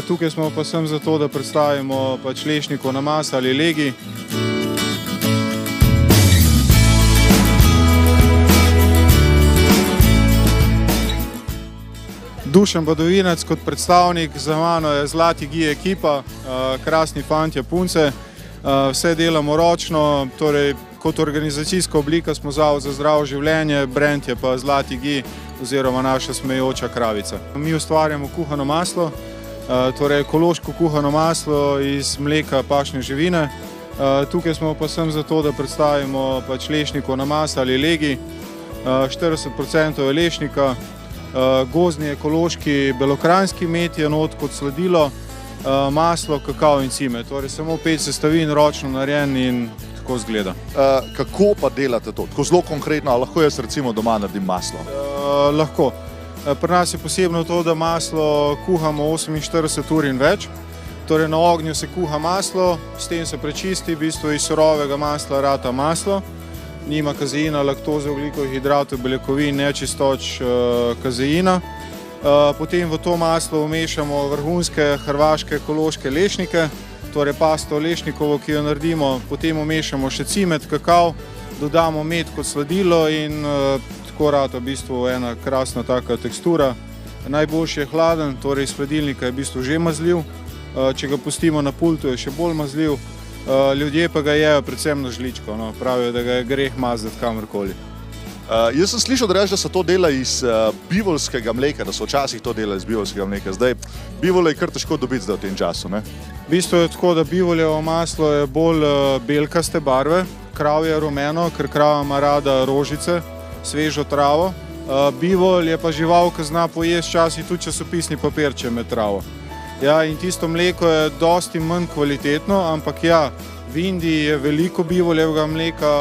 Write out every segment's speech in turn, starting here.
Tukaj smo pa sem zato, da predstavimo pač lešnikov namaz ali legi. Dušan Badovinec kot predstavnik, za mano je Zlati Gi ekipa, krasni fantje, punce. Vse delamo ročno, torej kot organizacijska oblika smo Zavod za zdravo življenje, brand je pa Zlati Gi oziroma naša smejoča kravica. Mi ustvarjamo kuhano maslo, torej ekološko kuhano maslo iz mleka pašne živine. Tukaj smo pa sem zato, da predstavimo pač lešnikov namaz ali legi. 40% je lešnika, gozdni ekološki belokranjski med je not kot sladilo, maslo, kakao in cimet. Torej samo 5 sestavin, ročno narejen in tako izgleda. Kako pa delate to? Tako zelo konkretno, ali lahko jaz recimo doma naredim maslo? Lahko. Pri nas je posebno to, da maslo kuhamo 48 ur in več. Torej na ognju se kuha maslo, s tem se prečisti, v bistvu iz surovega masla rata maslo. Nima kazeina, laktoze, ogljikovih hidratov, beljakovin, nečistoč, kazeina. Potem v to maslo vmešamo vrhunske hrvaške ekološke lešnike, torej pasto lešnikovo, ki jo naredimo, potem vmešamo še cimet, kakao, dodamo med kot sladilo in tako rata v bistvu ena krasna taka tekstura. Najboljši je hladen, torej iz hladilnika je v bistvu že mazljiv, če ga pustimo na pultu je še bolj mazljiv. Ljudje pa ga jejo predvsem na žličko, pravijo, da ga je greh mazati kamorkoli. Jaz sem slišal, da se to dela iz bivoljskega mleka, da so včasih to delali iz bivoljskega mleka. Zdaj, bivole je kar težko dobiti zdaj v tem času, ne? V bistvu je tako, da bivoljevo maslo je bolj belkaste barve, kravje rumeno, ker krava ima rada rožice, svežo travo. Bivol je pa žival, ki zna pojesti včasih tudi časopisni papirče med travo. Ja, in tisto mleko je dosti manj kvalitetno, ampak ja, v Indiji je veliko bivoljevega mleka,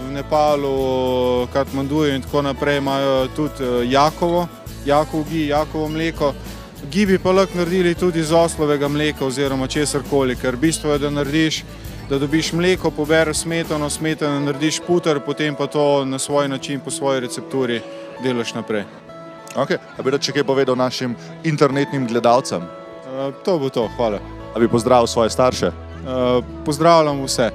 v Nepalu, Katmanduju in tako naprej imajo tudi Jakov gi, Jakovo mleko. Gi bi pa lahko naredili tudi iz oslovega mleka oziroma česarkoli, ker bistvo je, da dobiš mleko, pobereš smetano, narediš puter, potem pa to na svoj način, po svoji recepturi delaš naprej. Ok, a bi rad še kaj povedal našim internetnim gledalcem? To bo to, hvala. A bi pozdravil svoje starše? Pozdravljam vse.